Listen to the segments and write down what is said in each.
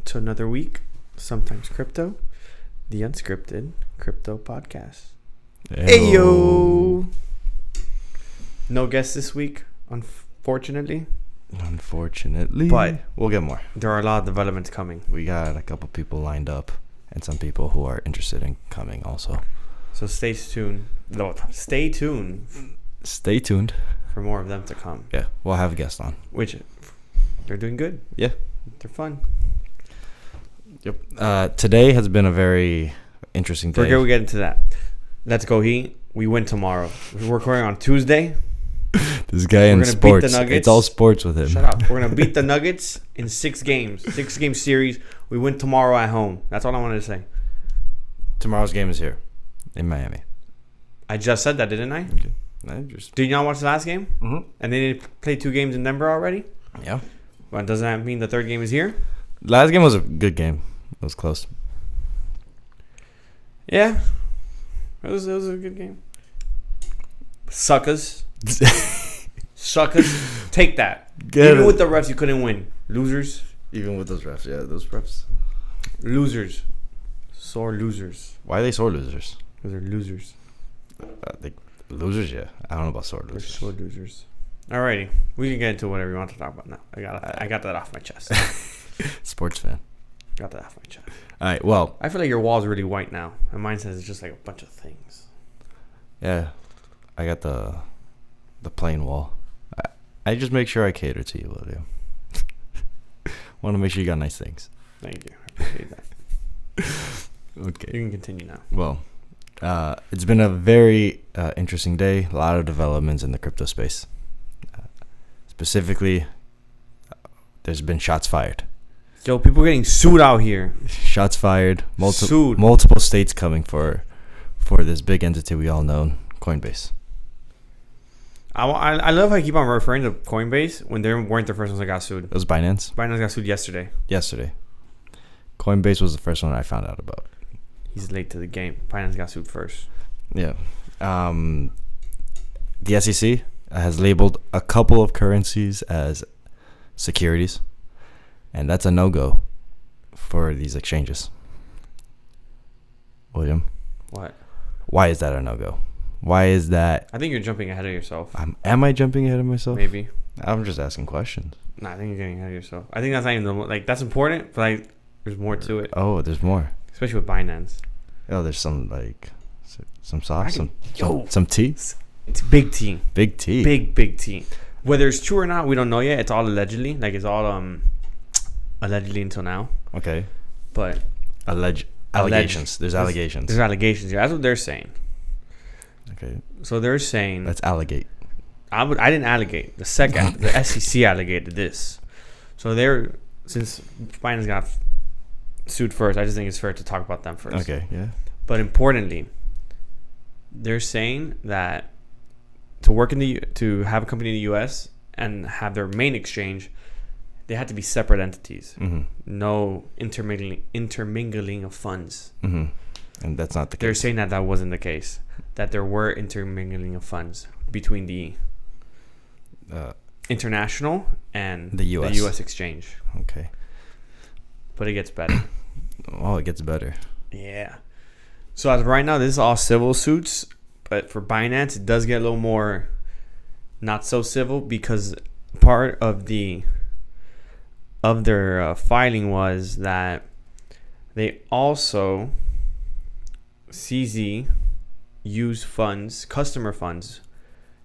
to another week, sometimes crypto, the unscripted crypto podcast. Hey yo! No guests this week, unfortunately. But we'll get more. There are a lot of developments coming. We got a couple people lined up and some people who are interested in coming also. So stay tuned. Stay tuned for more of them to come. Yeah, we'll have guests on. Which, they're doing good. Yeah. They're fun. Yep. Today has been a very interesting day. Forget we get into that. Let's go Heat. We win tomorrow. We're recording on Tuesday. This guy in sports. It's all sports with him. Shut up. We're going to beat the Nuggets in 6 games. 6-game series. We win tomorrow at home. That's all I wanted to say. Tomorrow's game is here in Miami. I just said that, didn't I? Okay. Did you not watch the last game? Mm-hmm. And they didn't play 2 games in Denver already? Yeah. Well, doesn't that mean the 3rd game is here? Last game was a good game. It was close. Yeah. It was a good game. Suckers. Take that. Even with the refs, you couldn't win. Losers. Even with those refs. Yeah, those refs. Losers. Sore losers. Why are they sore losers? Because they're losers. Losers, yeah. I don't know about sore losers. They're sore losers. Alrighty. We can get into whatever you want to talk about now. I got that off my chest. Sports fan. Got that off my chest. All right, well. I feel like your wall's really white now. And mine says it's just like a bunch of things. Yeah. I got the plain wall. I just make sure I cater to you, William. Want to make sure you got nice things. Thank you. I appreciate that. Okay. You can continue now. Well, it's been a very interesting day. A lot of developments in the crypto space. Specifically, there's been shots fired. Yo, people getting sued out here. Shots fired. Multiple states coming for this big entity we all know, Coinbase. I love how you keep on referring to Coinbase when they weren't the first ones that got sued. It was Binance. Binance got sued yesterday. Coinbase was the first one I found out about. He's late to the game. Binance got sued first. Yeah. The SEC has labeled a couple of currencies as securities, and that's a no-go for these exchanges. William? What? Why is that a no-go? Why is that? I think you're jumping ahead of yourself. Am I jumping ahead of myself? Maybe. I'm just asking questions. No, I think you're getting ahead of yourself. I think that's not even that's important, but there's more to it. Oh, there's more. Especially with Binance. Oh, there's some sauce, some tea. It's big tea. Big tea. Big tea. Whether it's true or not, we don't know yet. It's all allegedly. It's all allegedly until now. Okay. But allegations. There's allegations. There's allegations. Yeah, that's what they're saying. Okay. So they're saying. Let's allegate. I didn't allegate. The SEC allegated this. So since Binance got sued first, I just think it's fair to talk about them first. Okay. Yeah. But importantly, they're saying that to have a company in the U.S. and have their main exchange, they had to be separate entities. Mm-hmm. No intermingling of funds. Mm-hmm. And that's not the case. They're saying that wasn't the case. That there were intermingling of funds between the international and the U.S. exchange. Okay. But it gets better. Oh, it gets better. Yeah. So as of right now, this is all civil suits. But for Binance, it does get a little more not so civil because part of their filing was that they also CZ used funds, customer funds,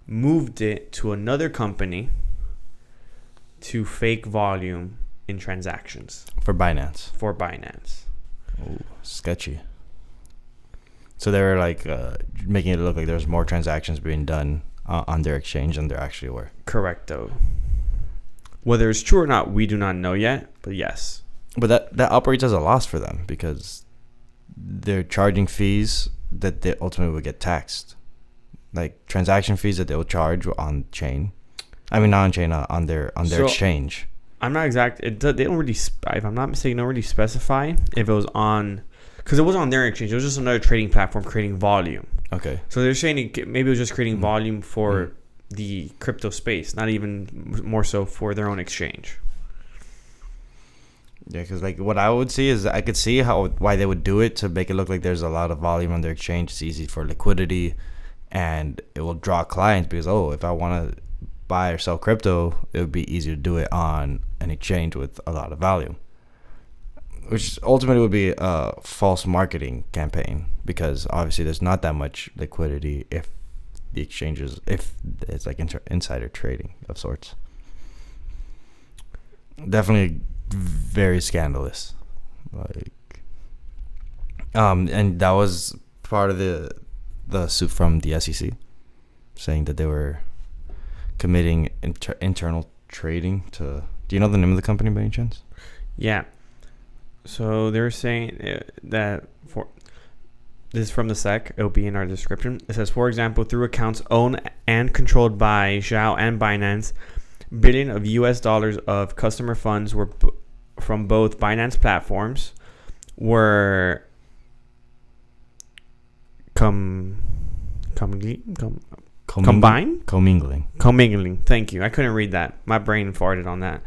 moved it to another company to fake volume in transactions. For Binance. Oh, sketchy. So they were making it look like there's more transactions being done on their exchange than there actually were. Correcto. Whether it's true or not, we do not know yet, but yes. But that operates as a loss for them because they're charging fees that they ultimately would get taxed. Like transaction fees that they'll charge on chain. I mean, not on chain, on their exchange. I'm not exact. They don't really, if I'm not mistaken, don't really specify if it was on, because it wasn't on their exchange. It was just another trading platform creating volume. Okay. So they're saying maybe it was just creating volume for the crypto space, not even more so for their own exchange. Yeah, because like what I would see is I could see why they would do it to make it look like there's a lot of volume on their exchange. It's easy for liquidity, and it will draw clients because if I want to buy or sell crypto, it would be easier to do it on an exchange with a lot of volume, which ultimately would be a false marketing campaign because obviously there's not that much liquidity if it's like insider trading of sorts. Definitely very scandalous. Like, and that was part of the suit from the SEC, saying that they were committing internal trading to. Do you know the name of the company by any chance? Yeah. So they're saying that this is from the SEC. It'll be in our description. It says, for example, through accounts owned and controlled by Zhao and Binance, billion of US dollars of customer funds were from both Binance platforms were combined. Commingling. Thank you. I couldn't read that. My brain farted on that.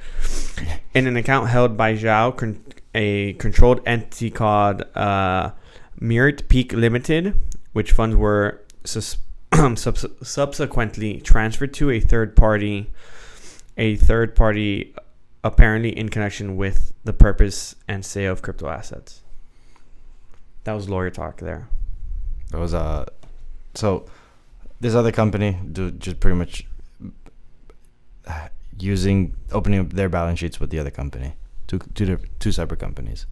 In an account held by Zhao, a controlled entity called Merit Peak Limited, which funds were subsequently transferred to a third party apparently in connection with the purpose and sale of crypto assets. That was lawyer talk there. That was so this other company just pretty much opening up their balance sheets with the other company, two separate companies,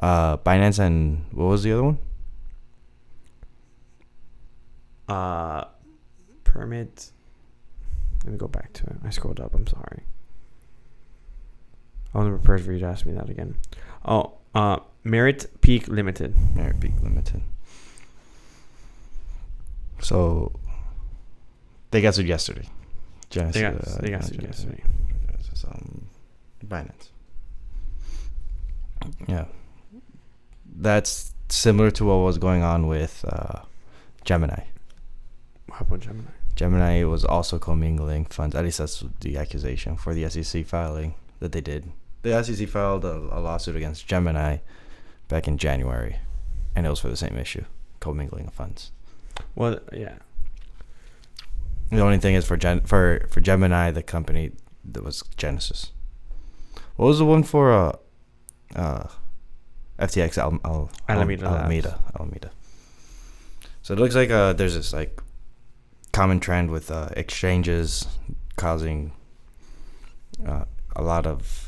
Binance and what was the other one? Permit. Let me go back to it. I scrolled up. I'm sorry. I wasn't prepared for you to ask me that again. Merit Peak Limited. Merit Peak Limited. So they got sued yesterday. They got sued yesterday. Binance. Yeah. That's similar to what was going on with Gemini. What happened with Gemini? Gemini was also commingling funds. At least that's the accusation for the SEC filing that they did. The SEC filed a lawsuit against Gemini back in January, and it was for the same issue, commingling of funds. Well, yeah. The only thing is for Gemini, the company that was Genesis. What was the one for FTX Alameda? So it looks like there's this like common trend with exchanges causing a lot of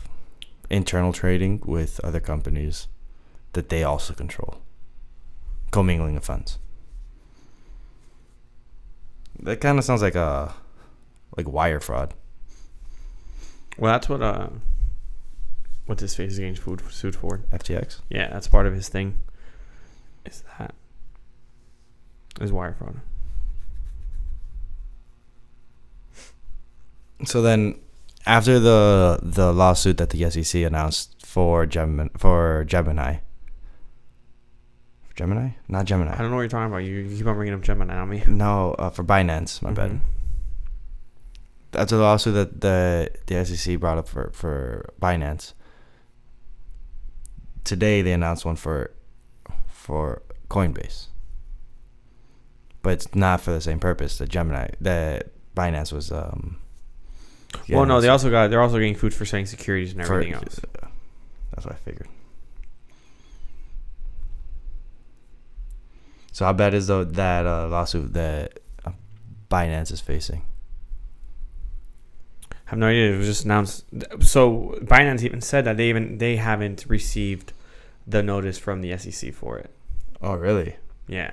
internal trading with other companies that they also control, commingling of funds. That kind of sounds like wire fraud. Well, that's what this face is getting sued for. FTX? Yeah, that's part of his thing. Is wire fraud. So then, after the lawsuit that the SEC announced for Gemini. Not Gemini. I don't know what you're talking about. You keep on bringing up Gemini on me. No, for Binance. My bad. That's a lawsuit that the SEC brought up for Binance. Today they announced one for Coinbase, but it's not for the same purpose that Binance was. Well, no, they're also getting food for selling securities and everything else. That's what I figured. So how bad is that lawsuit that Binance is facing? I have no idea. It was just announced. So Binance even said that they haven't received the notice from the SEC for it. Oh, really? Yeah.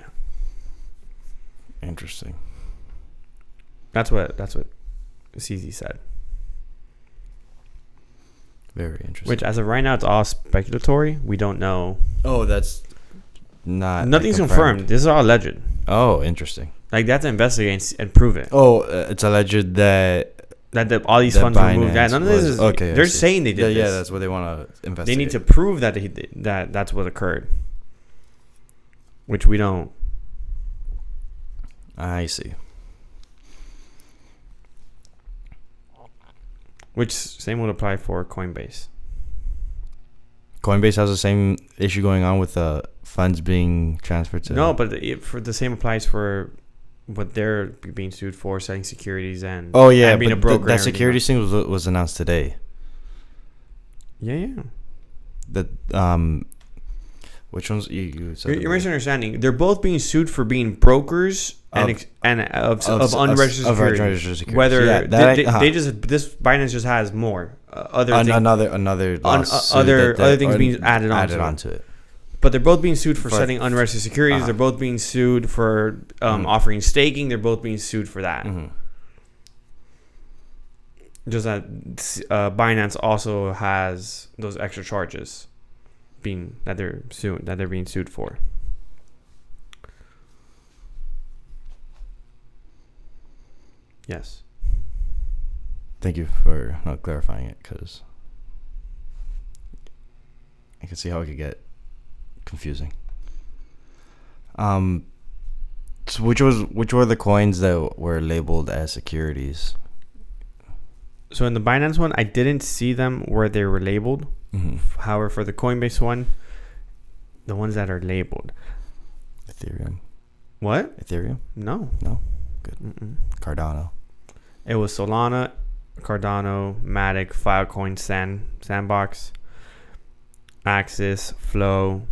Interesting. That's what CZ said. Very interesting. Which, as of right now, it's all speculatory. We don't know. Oh, that's not. Nothing's confirmed. This is all alleged. Oh, interesting. Like, they have to investigate and prove it. Oh, it's alleged that all these funds were moved. None of this is okay. They're saying they did this. Yeah, that's what they want to investigate. They need to prove that that's what occurred, which we don't. I see. Which same would apply for Coinbase. Coinbase has the same issue going on with funds being transferred to. No, but for the same applies for what they're being sued for, selling securities and and being a broker. That securities thing was announced today. Yeah. That which ones you said? You're misunderstanding. They're both being sued for being brokers of unregistered securities. Whether they just Binance just has more other things being added onto it. But they're both being sued for selling unregistered securities. They're both being sued for offering staking. They're both being sued for that. Mm-hmm. Just that Binance also has those extra charges that they're being sued for. Yes. Thank you for not clarifying it, because I can see how it could get confusing. So which were the coins that were labeled as securities? So in the Binance one, I didn't see them where they were labeled. Mm-hmm. However, for the Coinbase one, the ones that are labeled. Ethereum. What? Ethereum? No. Good. Mm-mm. Cardano. It was Solana, Cardano, Matic, Filecoin, Sandbox, Axis, Flow,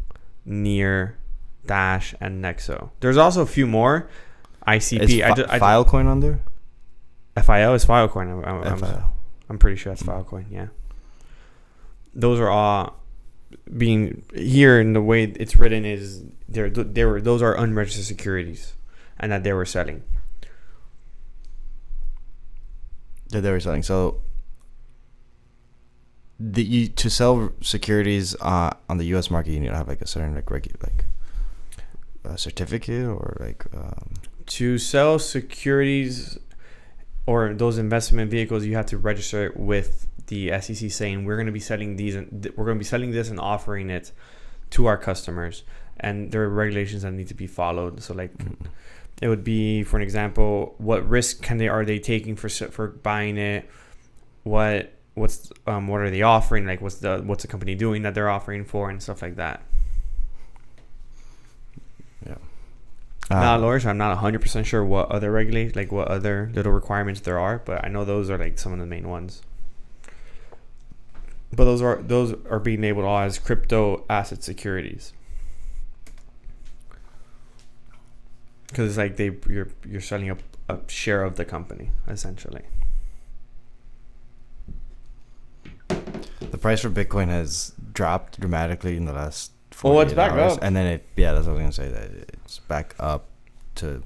Near, Dash, and Nexo. There's also a few more. ICP. Filecoin on there? FIO is Filecoin. I'm pretty sure that's Filecoin. Yeah. Those are all being here in the way it's written is those are unregistered securities, and that they were selling. That they were selling. So to sell securities on the U.S. market, you need to have like a certain a certificate or to sell securities or those investment vehicles, you have to register it with the SEC, saying we're going to be selling these and we're going to be selling this and offering it to our customers, and there are regulations that need to be followed. So it would be, for an example, what risk are they taking for buying it? What are they offering? Like what's the company doing that they're offering for, and stuff like that. Yeah. Not lawyers. I'm not 100% sure what other what other little requirements there are, but I know those are some of the main ones. But those are being labeled all as crypto asset securities, because it's you're selling a share of the company essentially. The price for Bitcoin has dropped dramatically in the last 48 it's back hours, up. and then that's what I was gonna say, that it's back up to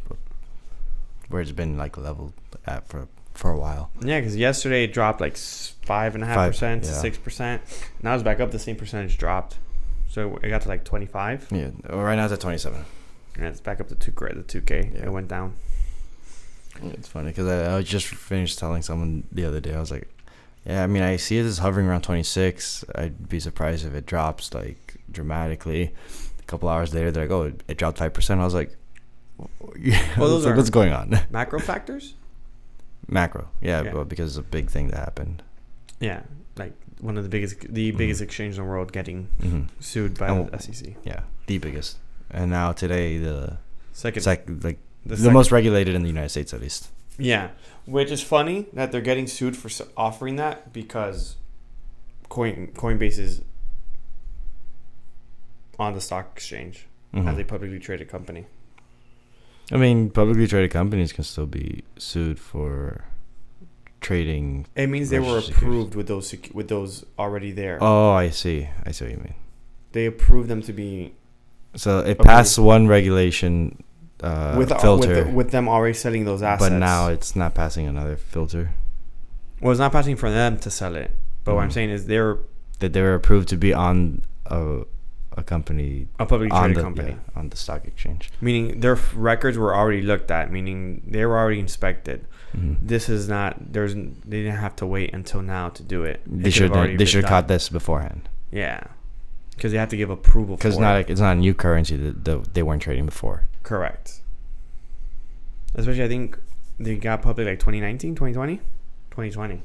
where it's been leveled at for a while. Yeah, because yesterday it dropped 5.5% to 6%. Now it's back up. The same percentage dropped, so it got to 25. Yeah, right now it's at 27. And it's back up to the 2K. Yeah. It went down. It's funny because I just finished telling someone the other day. I was like, yeah, I mean, I see it as hovering around 26. I'd be surprised if it drops dramatically. A couple hours later, they're like, oh, it dropped 5%. I was like, those are what's going on? Macro factors? Macro, yeah. Well, because it's a big thing that happened. Yeah, one of the biggest exchange in the world getting sued by the SEC. Yeah, the biggest. And now today, the second, most regulated in the United States, at least. Yeah, which is funny that they're getting sued for offering that, because Coinbase is on the stock exchange as a publicly traded company. I mean, publicly traded companies can still be sued for trading. It means they were approved with those already there. Oh, I see what you mean. They approved them to be. So it passed one regulation filter with them already selling those assets. But now it's not passing another filter. Well, it's not passing for them to sell it. But what I'm saying is they were approved to be on a company, a publicly traded company, on the stock exchange. Meaning their records were already looked at. Meaning they were already inspected. Mm-hmm. This is not. They didn't have to wait until now to do it. They should have caught this beforehand. Yeah, because they have to give approval. Because it's not a new currency that they weren't trading before. Correct. Especially, I think they got public 2019, 2020, 2020.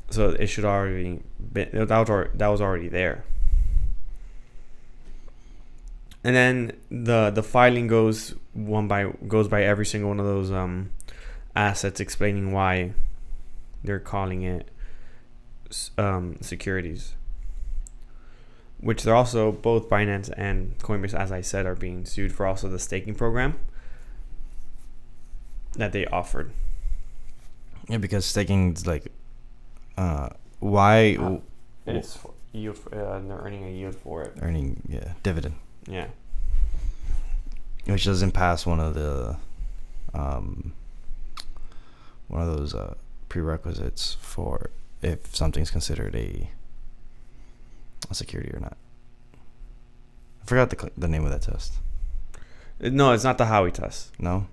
So it should already that was already there. And then the filing goes by every single one of those assets, explaining why they're calling it securities. Which they're also, both Binance and Coinbase, as I said, are being sued for also the staking program that they offered. Yeah, because staking is like, why? It's yield. They're earning a yield for it. Dividend. Yeah. Which doesn't pass one of those prerequisites for if something's considered a security or not. I forgot the name of that test. No, it's not the Howey test. No.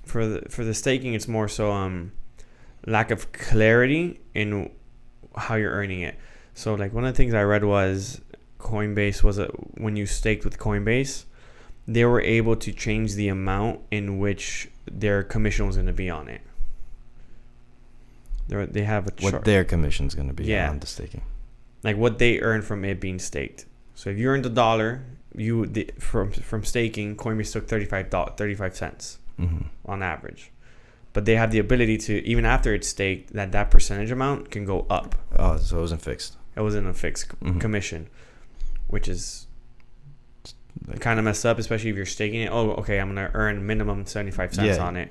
For the staking, it's more so lack of clarity in how you're earning it. So like one of the things I read was Coinbase when you staked with Coinbase, they were able to change the amount in which their commission was going to be on it. They have a chart. What their commission's going to be on the staking. Like what they earn from it being staked. So if you earned $1, from staking, Coinbase took 35 cents on average. But they have the ability to, even after it's staked, that percentage amount can go up. Oh, so it wasn't fixed. It wasn't a fixed commission, which is kind of messed up, especially if you're staking it. Oh, okay, I'm going to earn minimum 75 cents on it.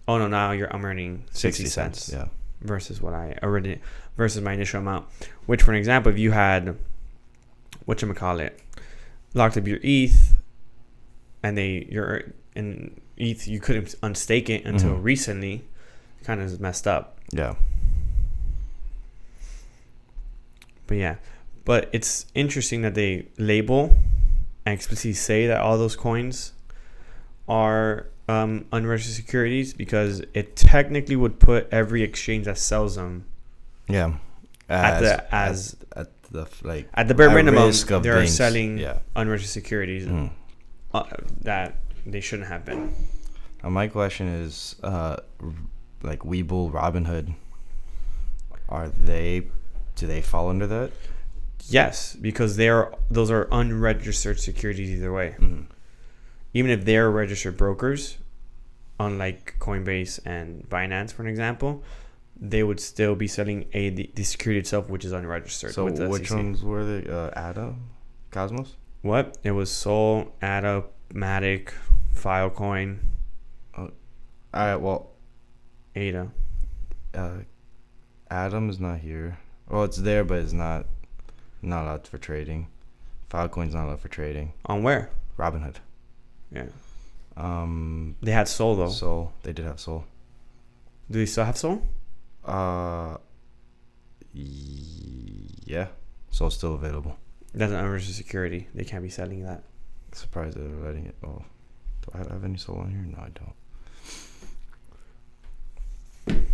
Oh, no, now I'm earning 60 cents. Yeah. Versus versus my initial amount. Which, for an example, if you had, locked up your ETH, and you're in ETH, you couldn't unstake it until recently, kind of messed up. Yeah. But it's interesting that they label and explicitly say that all those coins are unregistered securities, because it technically would put every exchange that sells them at the bare minimum they're selling unregistered securities that they shouldn't have been. Now my question is, like Webull, Robinhood, do they fall under that? Yes, because those are unregistered securities either way. Even if they're registered brokers, unlike Coinbase and Binance, for an example, they would still be selling the security itself, which is unregistered. So with the which SEC. ones were they? ADA? Cosmos? What? It was Sol, ADA, Matic, Filecoin. All right, well, ADA. Atom is not here. Well, it's there, but it's not allowed for trading. Filecoin's not allowed for trading. On where? Robinhood. Yeah. They had Sol though. Sol. They did have Sol. Do they still have Sol? Yeah. Sol's still available. That's an unregistered security. They can't be selling that. Surprised they're letting it. Oh, do I have any Sol on here? No, I don't.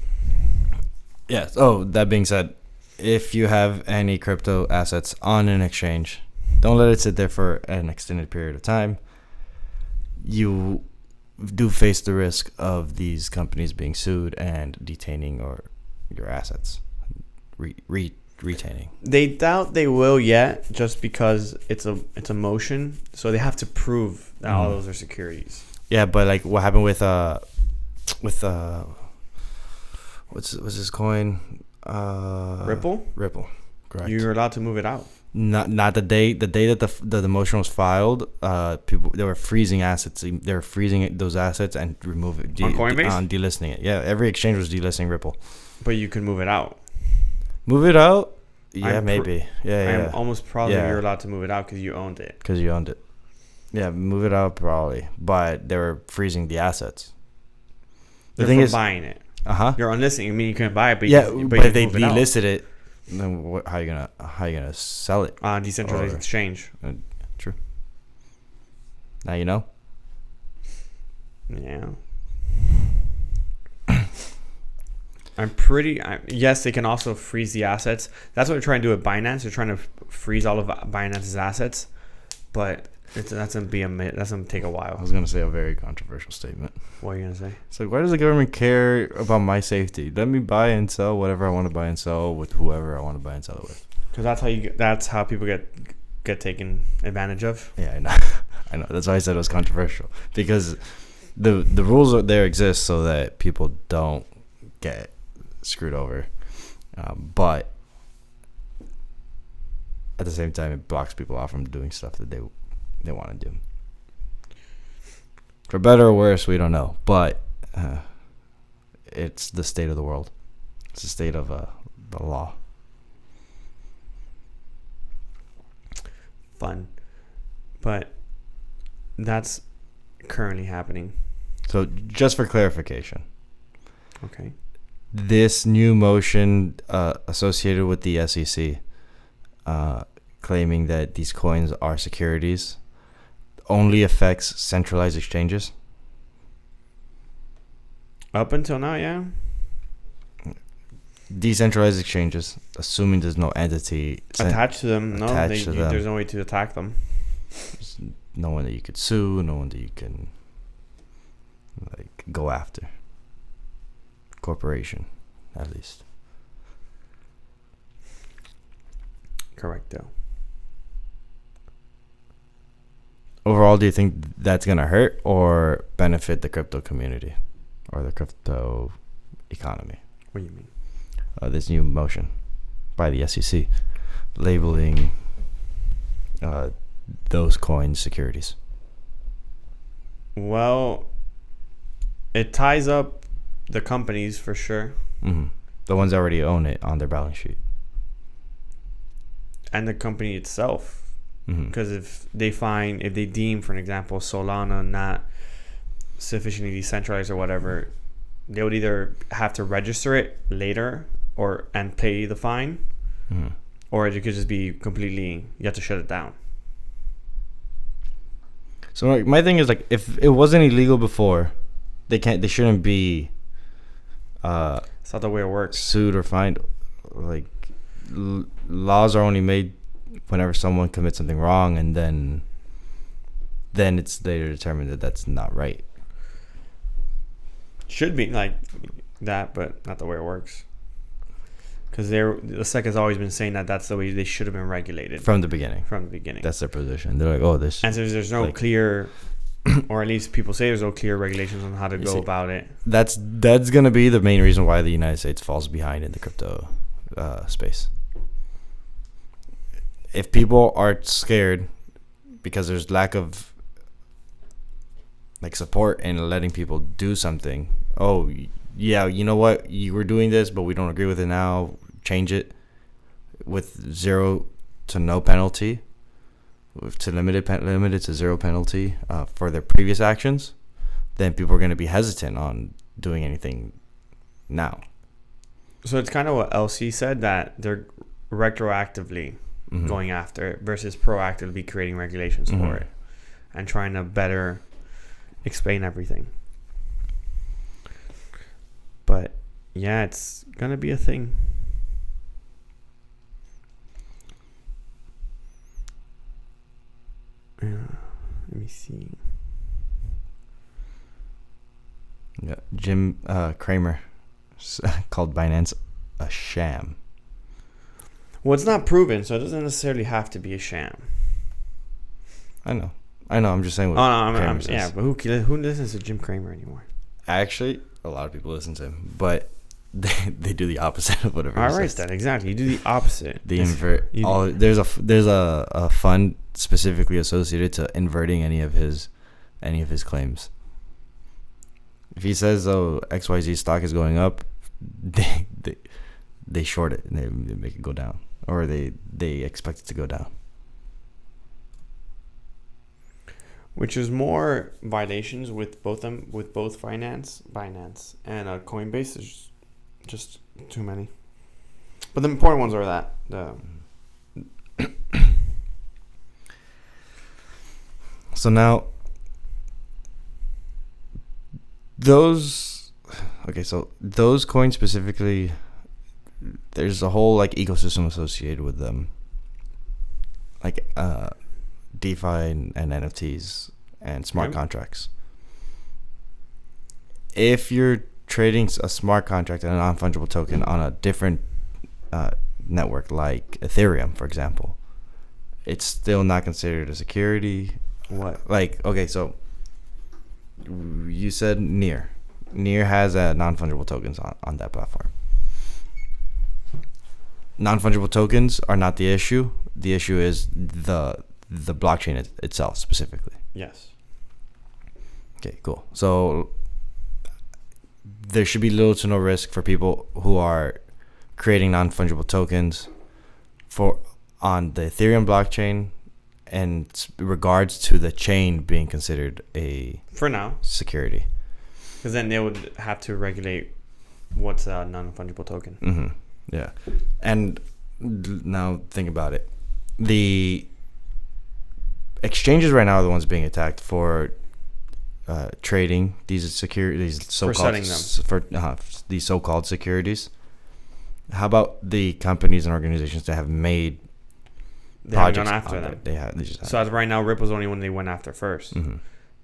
Yes. Oh, that being said, if you have any crypto assets on an exchange, don't let it sit there for an extended period of time. You do face the risk of these companies being sued and detaining your assets, retaining. They doubt they will yet, just because it's a motion, so they have to prove that all those are securities. Yeah, but like what happened with what's this coin? Ripple. Correct. You're allowed to move it out. Not the day that the motion was filed. People, they were freezing assets. They were freezing those assets and removing on Coinbase, delisting it. Yeah, every exchange was delisting Ripple. But you can move it out. Move it out? Yeah, maybe. Yeah. I'm almost positive you're allowed to move it out because you owned it. Yeah, move it out probably, but they were freezing the assets. The thing is, buying it. You're unlisting. I mean, you couldn't buy it, but but if they delisted it, then how you gonna sell it on decentralized exchange? True. Now you know. Yeah. Yes, they can also freeze the assets. That's what they're trying to do with Binance. They're trying to freeze all of Binance's assets, but That's gonna take a I while. was gonna say a very controversial statement. What are you gonna say? It's like, why does the government care about my safety? Let me buy and sell whatever I want to buy and sell with whoever I want to buy and sell it with. Because that's how people get taken advantage of. Yeah, I know. I know. That's why I said it was controversial, because the rules there exist so that people don't get screwed over, but at the same time, it blocks people off from doing stuff that they want to do. For better or worse, we don't know, but it's the state of the world. It's the state of the law. Fun, but that's currently happening. So just for clarification, Okay. this new motion associated with the SEC claiming that these coins are securities only affects centralized exchanges? Up until now, yeah. Decentralized exchanges, assuming there's no entity Attached to them, no. attached to them. There's no way to attack them. There's no one that you could sue, no one that you can go after. Corporation, at least. Correct, though. Overall, do you think that's going to hurt or benefit the crypto community or the crypto economy? What do you mean? This new motion by the SEC labeling those coins securities. Well, it ties up the companies for sure. Mm-hmm. The ones that already own it on their balance sheet. And the company itself. Mm-hmm. Because if they deem, for an example, Solana not sufficiently decentralized or whatever, they would either have to register it later and pay the fine, Mm-hmm. or it could just be completely, you have to shut it down. So my thing is, if it wasn't illegal before, they shouldn't be It's not the way it works. sued or fined. Laws are only made whenever someone commits something wrong, and then it's later determined that that's not right. Should be like that, but not the way it works. Because the SEC has always been saying that that's the way they should have been regulated From the beginning. That's their position. They're like, oh, this. and there's no clear, or at least people say there's no clear regulations on how to go about it. That's gonna be the main reason why the United States falls behind in the crypto space. If people are scared because there's lack of support and letting people do something. Oh, yeah, you know what? You were doing this, but we don't agree with it now. Change it with 0 to no penalty, to limited to 0 penalty for their previous actions. Then people are going to be hesitant on doing anything now. So it's kind of what LC said, that they're retroactively going after it versus proactively creating regulations for it and trying to better explain everything. But yeah, it's gonna be a thing. Let me see. Yeah, Jim Cramer called Binance a sham. Well, it's not proven, so it doesn't necessarily have to be a sham. I know. I'm just saying what Kramer says. Yeah, but who listens to Jim Cramer anymore? Actually, a lot of people listen to him, but they do the opposite of whatever. All right, then exactly. You do the opposite. They invert. There's a fund specifically associated to inverting any of his claims. If he says, "Oh, XYZ stock is going up," they short it and they make it go down, or they expect it to go down. Which is more violations with both Binance and Coinbase. There's just too many. But the important ones are that So now those coins specifically, there's a whole ecosystem associated with them. DeFi and NFTs and smart contracts. If you're trading a smart contract and a non-fungible token on a different network like Ethereum, for example, it's still not considered a security. What? Like, okay, so you said Near. Near has non-fungible tokens on that platform. Non-fungible tokens are not the issue. The issue is the blockchain itself specifically. Yes. Okay, cool. So there should be little to no risk for people who are creating non-fungible tokens on the Ethereum blockchain in regards to the chain being considered a for now security. Because then they would have to regulate what's a non-fungible token. Mm-hmm. Yeah. And now think about it. The exchanges right now are the ones being attacked for trading these so-called these so-called securities. How about the companies and organizations that have made They haven't projects gone after them. They just So as of right now, Ripple's the only one they went after first. Mm-hmm.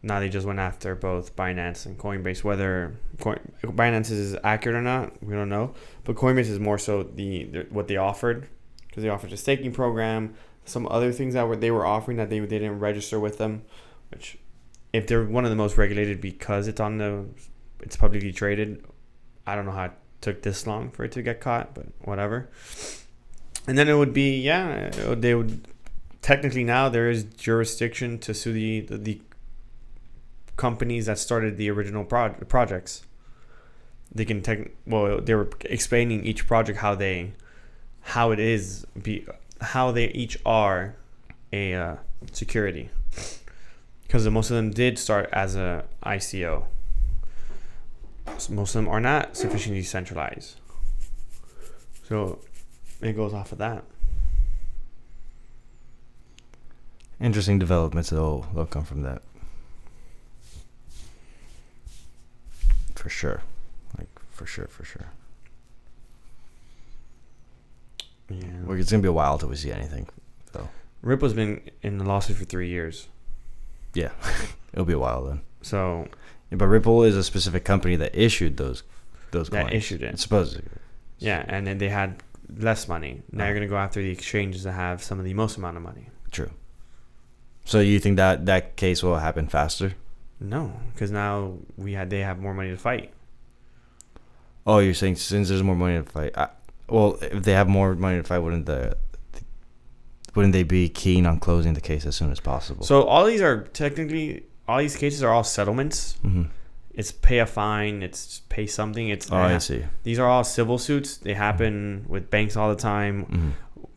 Now they just went after both Binance and Coinbase. Whether Binance is accurate or not, we don't know. But Coinbase is more so what they offered, because they offered a staking program, some other things that they were offering that they didn't register with them. Which, if they're one of the most regulated because it's publicly traded, I don't know how it took this long for it to get caught, but whatever. And then it would be they would technically now there is jurisdiction to sue the companies that started the original projects. They can they were explaining each project how they each are a security, because most of them did start as a ICO. So most of them are not sufficiently centralized, so it goes off of that. Interesting developments that'll come from that. For sure. For sure. Yeah. It's going to be a while till we see anything, though. Ripple's been in the lawsuit for 3 years. Yeah. It'll be a while then. So. Yeah, but Ripple is a specific company that issued those coins. That issued it. Supposedly. Yeah, and then they had less money. Now you're going to go after the exchanges that have some of the most amount of money. True. So you think that case will happen faster? No, because now they have more money to fight. Oh, you're saying since there's more money to fight? Well, if they have more money to fight, wouldn't they be keen on closing the case as soon as possible? So all these cases are all settlements. Mm-hmm. It's pay a fine. It's pay something. I see. These are all civil suits. They happen with banks all the time. Mm-hmm.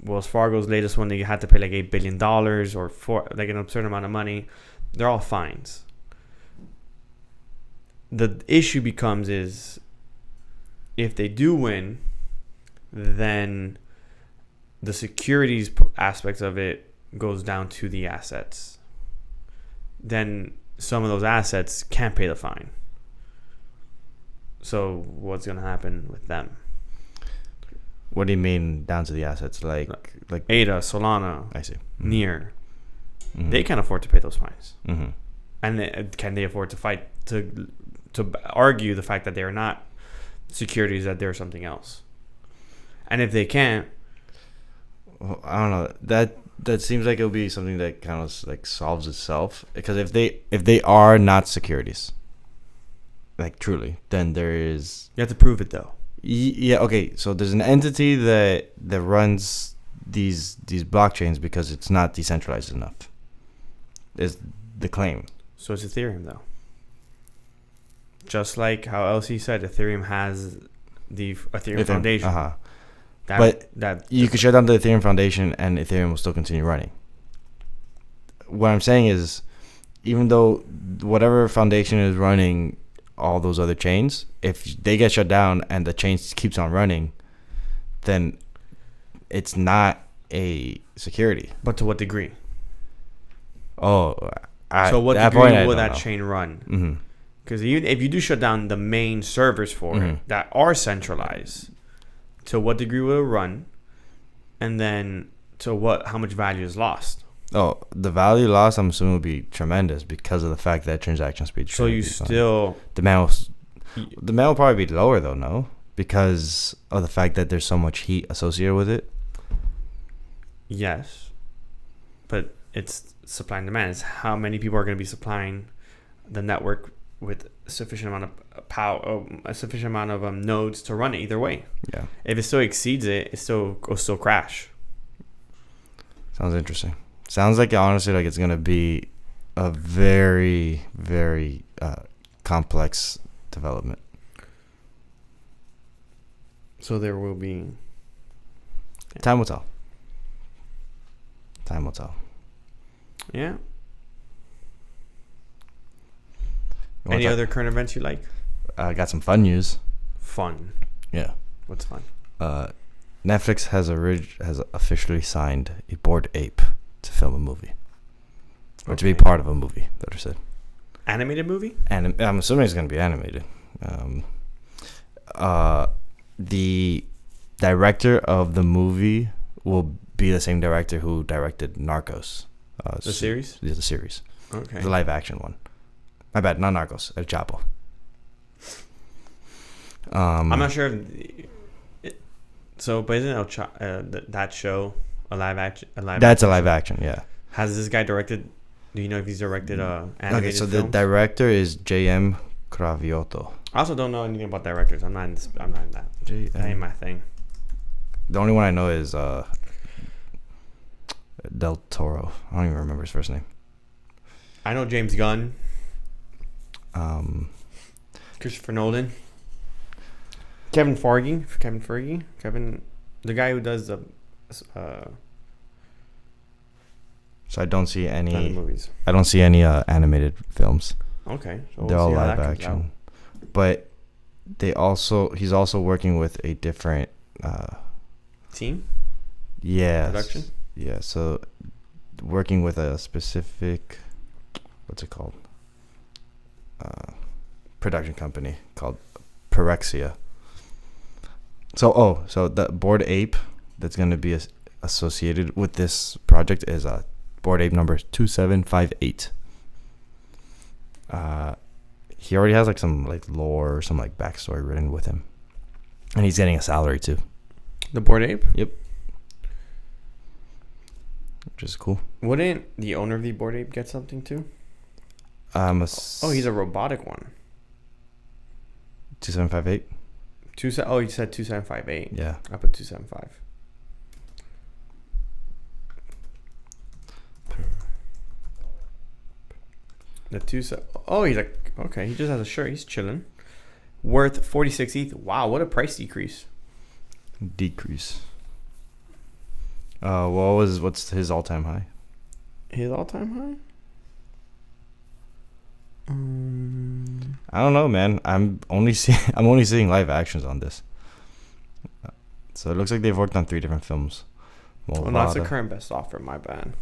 Wells Fargo's latest one, they had to pay like $8 billion or for like an absurd amount of money. They're all fines. The issue becomes is if they do win, then the securities aspects of it goes down to the assets. Then some of those assets can't pay the fine. So what's going to happen with them? What do you mean down to the assets? Like ADA, Solana, I see. Mm-hmm. Near. Mm-hmm. They can't afford to pay those fines. Mm-hmm. And can they afford to fight to argue the fact that they are not securities, that they're something else? And if they can't, well, I don't know. That seems like it'll be something that kind of like solves itself, because if they are not securities, like truly, then there is. You have to prove it though. Yeah. Okay. So there's an entity that runs these blockchains because it's not decentralized enough. Is the claim. So it's Ethereum though. Just like how LC said, Ethereum has the Ethereum Foundation. Uh-huh. But you could shut down the Ethereum Foundation and Ethereum will still continue running. What I'm saying is, even though whatever foundation is running all those other chains, if they get shut down and the chain keeps on running, then it's not a security. But to what degree? Oh, so what degree will that chain run? Mm-hmm. Because if you do shut down the main servers for Mm-hmm. it that are centralized, to what degree will it run? And then how much value is lost? Oh, the value loss, I'm assuming, would be tremendous because of the fact that transaction speed. So you still demand will probably be lower though, no? Because of the fact that there's so much heat associated with it. Yes, but it's supply and demand. It's how many people are going to be supplying the network with a sufficient amount of power, a sufficient amount of nodes to run it either way. Yeah. If it still exceeds it, it'll still crash. Sounds interesting. Sounds like, honestly, like it's gonna be a very, very complex development. So there will be. Time will tell. Time will tell. Yeah. Any other current events you like? I got some fun news. Fun. Yeah. What's fun? Netflix has officially signed a Bored Ape to film a movie, or to be part of a movie. Better said. Animated movie? And I'm assuming it's going to be animated. The director of the movie will be the same director who directed Narcos. The series? Yeah, the series. Okay. The live action one. My bad, not Narcos. El Chapo. I'm not sure if but isn't that show a live action? That's a live action, yeah. Has this guy directed? Do you know if he's directed animated Okay, so films? the director is J.M. Cravioto. I also don't know anything about directors. I'm not in that. That ain't my thing. The only one I know is Del Toro. I don't even remember his first name. I know James Gunn. Christopher Nolan. Kevin Feige. The guy who does the. So I don't see any movies. I don't see any animated films. Okay, so they're all live action. But he's also working with a different team. Yeah. Production. Yeah. So working with a specific, what's it called? Production company called Pyrexia. So the Bored Ape that's going to be associated with this project is Bored Ape number 2758. He already has like some like lore or some like backstory written with him, and he's getting a salary too. The Bored Ape. Yep. Which is cool. Wouldn't the owner of the Bored Ape get something too? He's a robotic one. 2758. You said 2758. Yeah. I put 275. He's like, okay, he just has a shirt. He's chilling. Worth 46 ETH. Wow, what a price decrease. Decrease. What's his all-time high? His all-time high? I don't know, man. I'm only seeing live actions on this. So it looks like they've worked on 3 different films. Well, that's the current best offer. My bad.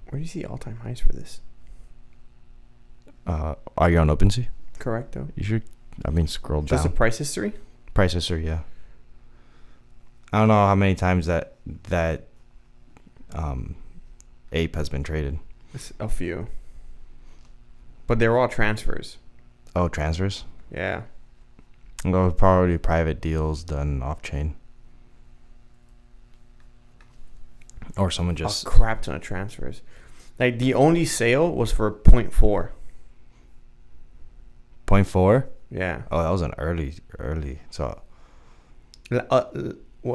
Where do you see all-time highs for this? Are you on OpenSea? Correct, though. You should. Scroll down. Just a price history? Price history, yeah. I don't know how many times that ape has been traded. It's a few. But they were all transfers. Oh, transfers? Yeah. Well, probably private deals done off-chain. Or someone just... A crap ton of transfers. Like, the only sale was for 0.4. 0.4? Yeah. Oh, that was an early. So...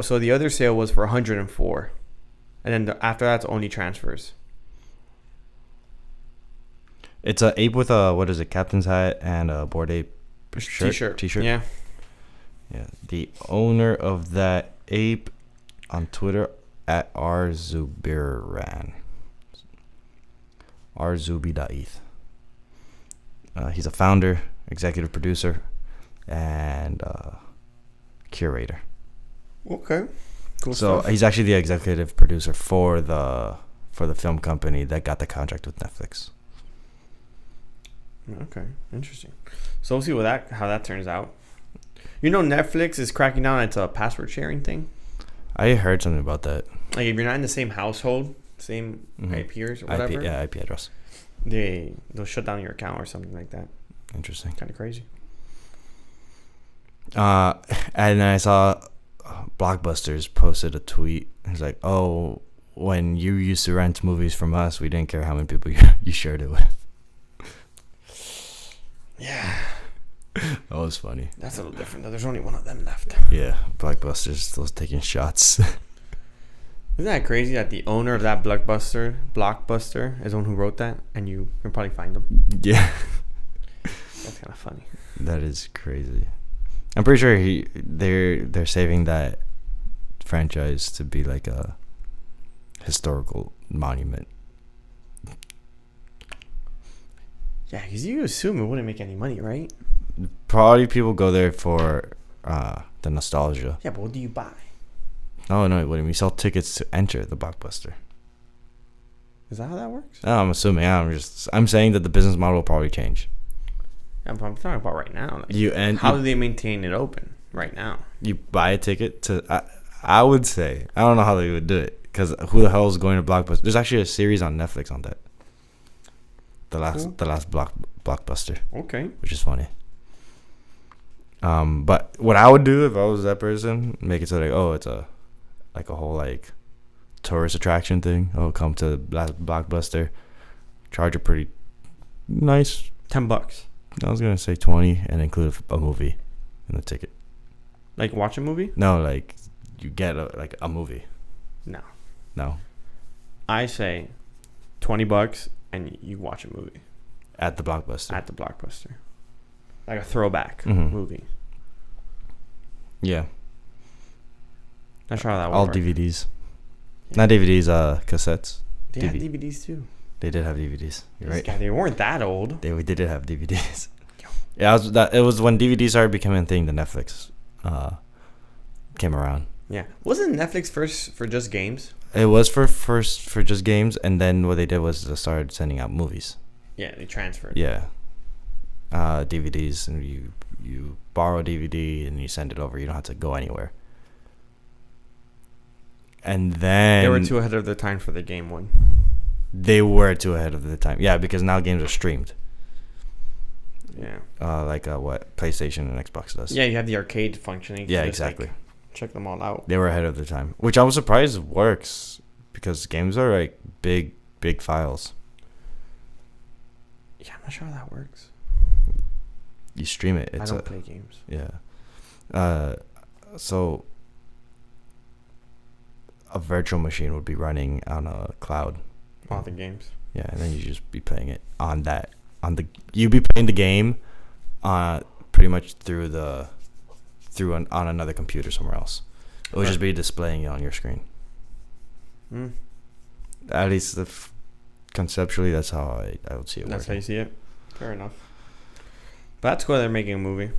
so the other sale was for 104. And then after that's only transfers. It's a ape with a, what is it, captain's hat and a Bored Ape shirt. T-shirt. Yeah. Yeah. The owner of that ape on Twitter at rzubiran. rzubi.eth. He's a founder, executive producer, and curator. Okay. Cool So stuff. he's actually the executive producer for the film company that got the contract with Netflix. Okay, interesting. So we'll see how that turns out. You know, Netflix is cracking down on its password sharing thing. I heard something about that. Like if you're not in the same household, same Mhm. peers or whatever, IP address. they'll shut down your account or something like that. Interesting. Kind of crazy. And then I saw Blockbusters posted a tweet. It's like, oh, when you used to rent movies from us, we didn't care how many people you shared it with. Yeah. That was funny. That's a little different though. There's only one of them left. Yeah, Blockbusters still taking shots. Isn't that crazy that the owner of that Blockbuster is the one who wrote that, and you can probably find him? Yeah. That's kind of funny. That is crazy. I'm pretty sure they're saving that franchise to be like a historical monument. Yeah, because you assume it wouldn't make any money, right? Probably people go there for the nostalgia. Yeah, but what do you buy? Oh no, what do you mean? You sell tickets to enter the Blockbuster. Is that how that works? No, I'm assuming. I'm saying that the business model will probably change. I'm talking about right now. Like, How do they maintain it open right now? you buy a ticket to. I would say I don't know how they would do it because who the hell is going to Blockbuster? There's actually a series on Netflix on that. The last Blockbuster. Okay. Which is funny. But what I would do if I was that person, make it so like, oh, it's a whole like tourist attraction thing. Oh, come to Blockbuster, charge a pretty nice $10. I was gonna say 20 and include a movie in the ticket. Like watch a movie? No, like you get a movie. No. I say $20 and you watch a movie At the Blockbuster. at the Blockbuster, like a throwback Mhm. movie. Yeah. Not sure how that All works. DVDs. Yeah. Not DVDs. Cassettes. They had DV DVDs too. They did have DVDs. You're right. Yeah, they weren't that old. We did have DVDs. Yo. Yeah, it was when DVDs started becoming a thing. The Netflix came around. Yeah, wasn't Netflix first for just games? It was for just games, and then what they did was they started sending out movies. Yeah, they transferred. Yeah, DVDs, and you borrow a DVD and you send it over. You don't have to go anywhere. And then They were too ahead of their time for the game one. They were too ahead of the time. Yeah, because now games are streamed. Yeah. Like what PlayStation and Xbox does. Yeah, you have the arcade functioning. Yeah, exactly. Check them all out. They were ahead of their time, which I was surprised works because games are like big files. Yeah, I'm not sure how that works. You stream it. I don't play games. Yeah. So a virtual machine would be running on a cloud. All the games. Yeah, and then you just be playing it on that. You'd be playing the game, pretty much on another computer somewhere else. It would just be displaying it on your screen. Mm. At least conceptually, that's how I would see it. That's how working. you see it. Fair enough. But that's cool. They're making a movie.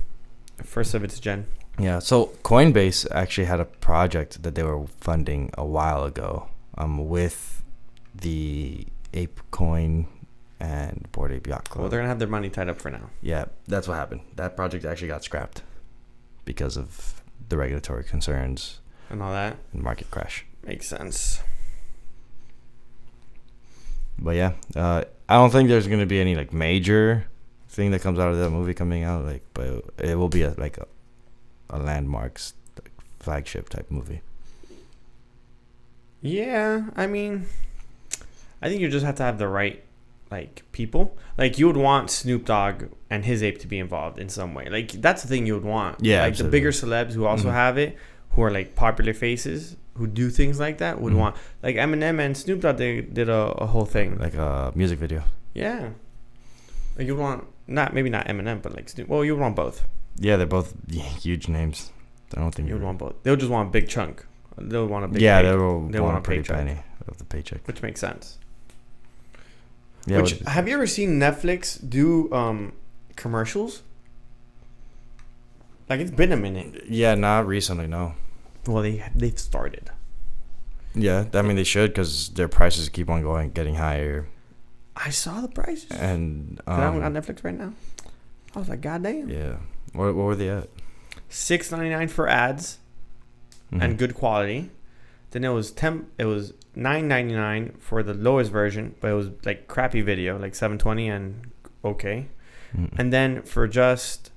First of its gen. Yeah. So Coinbase actually had a project that they were funding a while ago, with the Ape Coin and Bored Ape Yacht Club. Well, they're gonna have their money tied up for now. Yeah, that's what happened. That project actually got scrapped because of the regulatory concerns And all that. and market crash. Makes sense. But yeah, I don't think there's gonna be any like major thing that comes out of that movie coming out. But it will be a landmarks flagship type movie. Yeah, I mean, I think you just have to have the right people. Like you would want Snoop Dogg and his ape to be involved in some way. Like that's the thing you would want. Yeah, like absolutely. the bigger celebs who also have it, who are like popular faces who do things like that would want. Like Eminem and Snoop Dogg, they did a whole thing. Like a music video. Yeah, like you would want maybe not Eminem, but like Snoop. Well, you would want both. Yeah, they're both huge names. I don't think You would want both. They'll just want a big chunk. They'll want a big. Yeah, pay. they'll want a pretty paycheck. penny of the paycheck. Which makes sense. Yeah. Have you ever seen Netflix do commercials? Like it's been a minute. Yeah, not recently. No. Well, they've started. Yeah, I mean they should because their prices keep on getting higher. I saw the prices. And I'm on Netflix right now. I was like, God damn. Yeah. What were they at? $6.99 for ads and good quality, Then it was $9.99 for the lowest version, but it was like crappy video, like 720 and okay. And then for just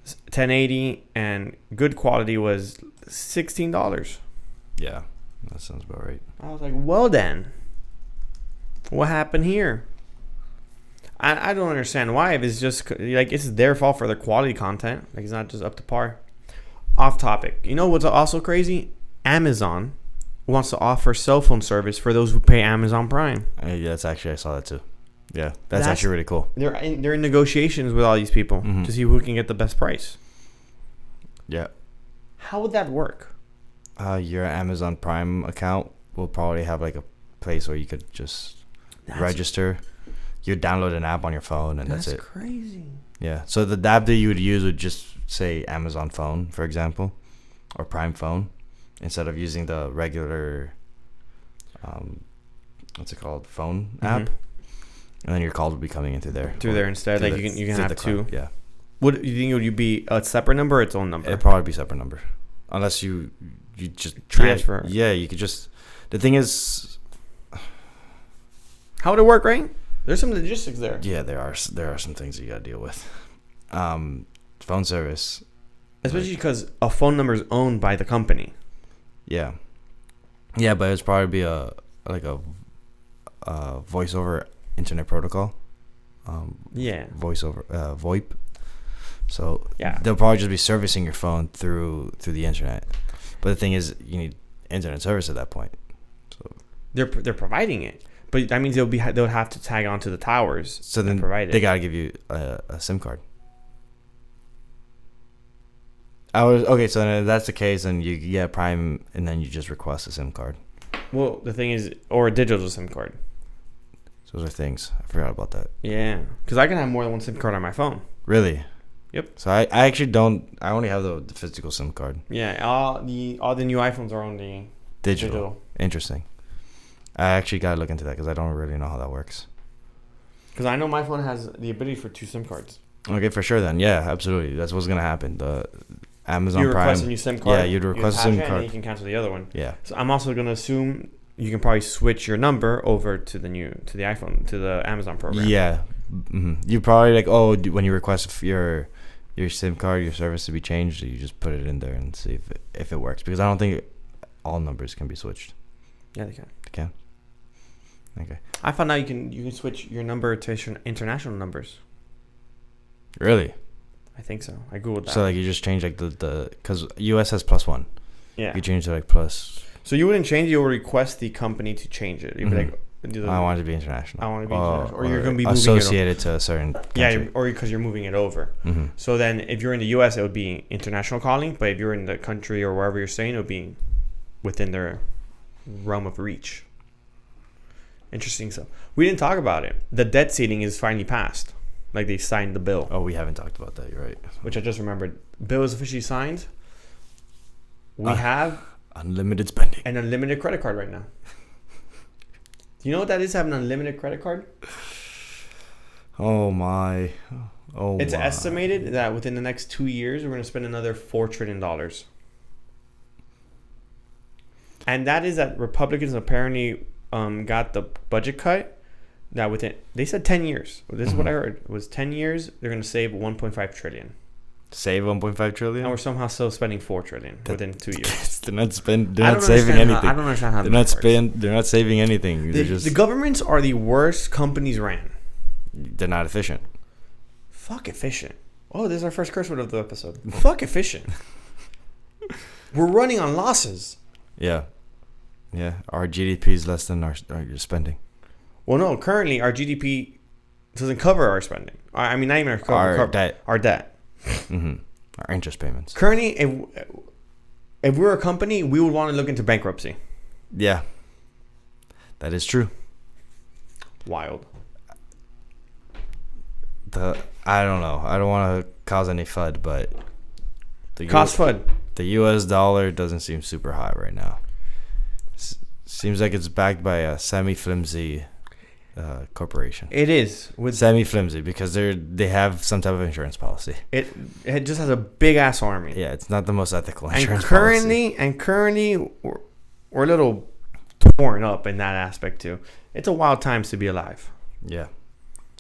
1080 and good quality was $16. Yeah, that sounds about right. I was like, well then, what happened here? I don't understand why. If it's just like it's their fault for the quality content, like it's not just up to par. Off topic. You know what's also crazy? Amazon wants to offer cell phone service for those who pay Amazon Prime. Yeah, that's actually, I saw that too. Yeah, that's actually really cool. They're in negotiations with all these people to see who can get the best price. Yeah. How would that work? Your Amazon Prime account will probably have like a place where you could just register. You download an app on your phone, and that's it. That's crazy. Yeah. So the app that you would use would just say Amazon Phone, for example, or Prime Phone, instead of using the regular, what's it called, phone app. And then your calls will be coming in through there. Through there instead, like you can have two. Yeah. Would you think it would be a separate number or its own number? It'd probably be a separate number, unless you just transfer. Yeah, you could just. The thing is, how would it work, right? There's some logistics there. Yeah, there are some things you gotta deal with. Phone service, especially because a phone number is owned by the company. Yeah, yeah, but it's probably be a voice over internet protocol. Voice over VoIP. So yeah, they'll probably just be servicing your phone through the internet. But the thing is, you need internet service at that point. So they're providing it, but that means they'll have to tag onto the towers. So then they gotta give you a SIM card. So then if that's the case, then you get Prime, and then you just request a SIM card. Well, the thing is, or a digital SIM card. Those are things. I forgot about that. Yeah, because I can have more than one SIM card on my phone. Really? Yep. So I actually don't. I only have the physical SIM card. Yeah, all the new iPhones are on the digital. Interesting. I actually gotta look into that because I don't really know how that works. Because I know my phone has the ability for 2 SIM cards. Okay, for sure then. Yeah, absolutely. That's what's gonna happen. The Amazon you Prime. Request a new SIM card. Yeah, you'd request a SIM card. And then you can cancel the other one. Yeah. So I'm also gonna assume you can probably switch your number over to the iPhone, to the Amazon program. Yeah. You probably when you request your SIM card, your service to be changed, you just put it in there and see if it works. Because I don't think all numbers can be switched. Yeah, they can. They can. Okay. I found out you can switch your number to international numbers. Really? I think so. I googled that. So like you just change like the because US has +1. Yeah. You change to like plus. So you wouldn't change it, you would request the company to change it. You'd be like, I want it to be international. I want to be international. Or you're going to be associated to a certain country. Yeah, or because you're moving it over. So then if you're in the US, it would be international calling. But if you're in the country or wherever you're staying, it would be within their realm of reach. Interesting stuff. We didn't talk about it. The debt ceiling is finally passed. Like they signed the bill. Oh, we haven't talked about that. You're right. Which I just remembered. Bill is officially signed. We have unlimited spending. An unlimited credit card right now. Do you know what that is, have an unlimited credit card? Oh my. It's estimated that within the next 2 years, we're going to spend another $4 trillion. And that is that Republicans apparently got the budget cut. That they said 10 years. This is what I heard. It was 10 years, they're going to save $1.5 trillion. Save $1.5 trillion? And we're somehow still spending $4 trillion within 2 years. They're not saving anything. I don't understand how they're not saving anything. The governments are the worst companies ran. They're not efficient. Fuck efficient. Oh, this is our first curse word of the episode. Fuck efficient. We're running on losses. Yeah. Yeah. Our GDP is less than our spending. Well, no. Currently, our GDP doesn't cover our spending. I mean, not even our debt. Our debt. Our interest payments. Currently, if we're a company, we would want to look into bankruptcy. Yeah. That is true. Wild. I don't know. I don't want to cause any FUD, but FUD. The US dollar doesn't seem super hot right now. Seems like it's backed by a semi-flimsy corporation. It is with semi-flimsy because they have some type of insurance policy. It just has a big ass army. Yeah, it's not the most ethical insurance policy. And currently, we're a little torn up in that aspect too. It's a wild times to be alive. Yeah.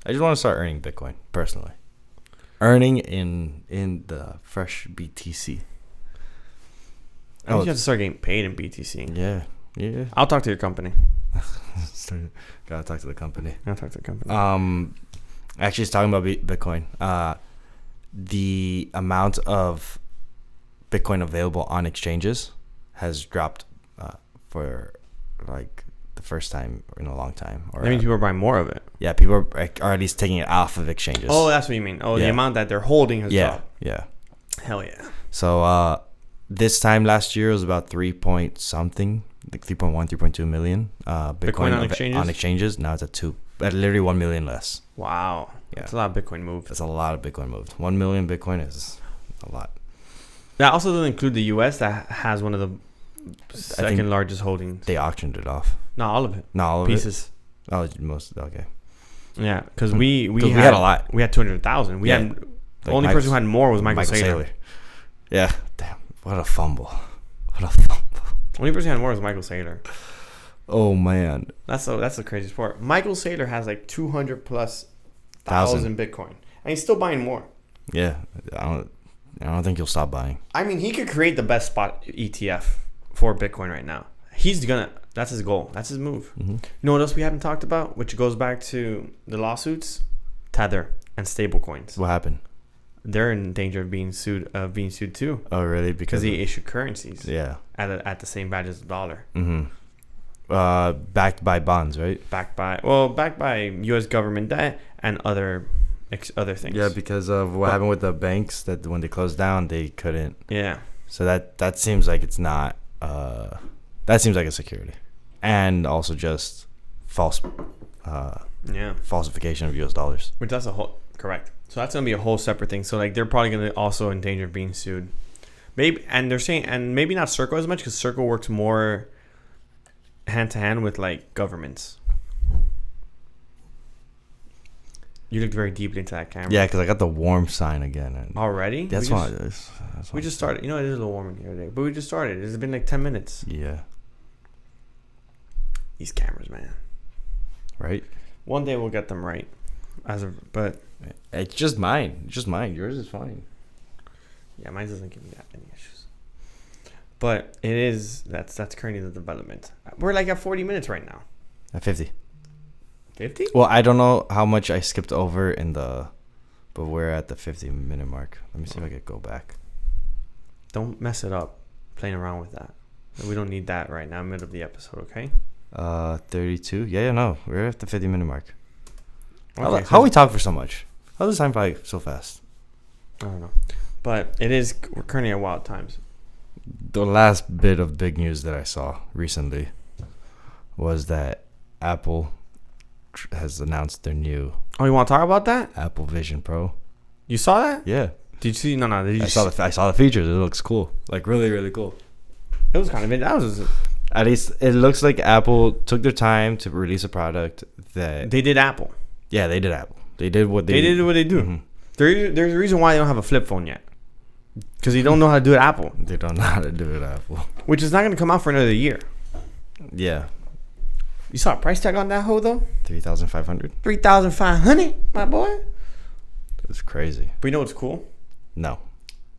I just want to start earning Bitcoin personally. Earning in the fresh BTC. I think you have to start getting paid in BTC. Yeah. Yeah. I'll talk to your company. Gotta talk to the company. I'll talk to the company. Actually, it's talking about Bitcoin. The amount of Bitcoin available on exchanges has dropped for like the first time in a long time. Or That means people are buying more of it. yeah, people are at least taking it off of exchanges. Oh, that's what you mean. Oh, the Yeah. amount that they're holding has yeah, dropped. yeah. Hell yeah. So this time last year was about 3 point something, like 3.1, 3.2 million Bitcoin on exchanges? On exchanges. Now it's at literally 1 million less. Wow. Yeah. That's a lot of Bitcoin moved. That's a lot of Bitcoin moved. 1 million Bitcoin is a lot. That also doesn't include the U.S. that has one of the second largest holdings. They auctioned it off. Not all of it. Not all of Pieces. it. Oh, most. Okay. Yeah, because we had a lot. We had 200,000. We Yeah. had the Like only person who had more was Michael Saylor. Yeah. Damn. What a fumble. What a fumble. Only person who had more was Michael Saylor. Oh man. That's the craziest part. Michael Saylor has like 200 plus Thousand. thousand Bitcoin, and he's still buying more. Yeah. I don't think you'll stop buying. I mean, he could create the best spot ETF for Bitcoin right now. That's his goal. That's his move. Mm-hmm. You know what else we haven't talked about, which goes back to the lawsuits? Tether and stablecoins. What happened? They're in danger of being sued too. Oh really? Because they issue currencies yeah. at the same value as the dollar. Mm-hmm. Backed by bonds, right? Backed by U.S. government debt and other things. Yeah, because of what happened with the banks that when they closed down, they couldn't. Yeah. So that seems like it's not. That seems like a security, and also just false. Falsification of U.S. dollars. Which that's correct. So that's gonna be a whole separate thing. So like they're probably gonna also in danger of being sued. Maybe they're saying maybe not Circle as much because Circle works more hand to hand with like governments. You looked very deeply into that camera. Yeah, because I got the warm sign again. And already? That's why. We just started. You know, it is a little warm in here today, but we just started. It's been like 10 minutes. Yeah. These cameras, man. Right. One day we'll get them right. But it's just mine. Yours is fine. Yeah, mine doesn't give me that many issues. But it is that's currently the development. We're like at 40 minutes right now. At 50. 50? Well, I don't know how much I skipped over but we're at the 50-minute mark. Let me see if I could go back. Don't mess it up playing around with that. We don't need that right now, middle of the episode, okay? 32. Yeah, no, we're at the 50-minute mark. Okay, how we talk for so much? How does time fly so fast? I don't know. But we're currently at wild times. The last bit of big news that I saw recently was that Apple has announced their new Oh, you want to talk about that? Apple Vision Pro. You saw that? Yeah. Did you see? No. Did you I saw the features. It looks cool. Like really, really cool. It was kind of that was. At least it looks like Apple took their time to release a product that They did Apple. Yeah, they did Apple. They did what they did what they do. Mm-hmm. There's a reason why they don't have a flip phone yet. Because they don't know how to do it Apple. They don't know how to do it Apple. Which is not going to come out for another year. Yeah. You saw a price tag on that hoe though? 3,500. 3,500, my boy. That's crazy. But you know what's cool? No.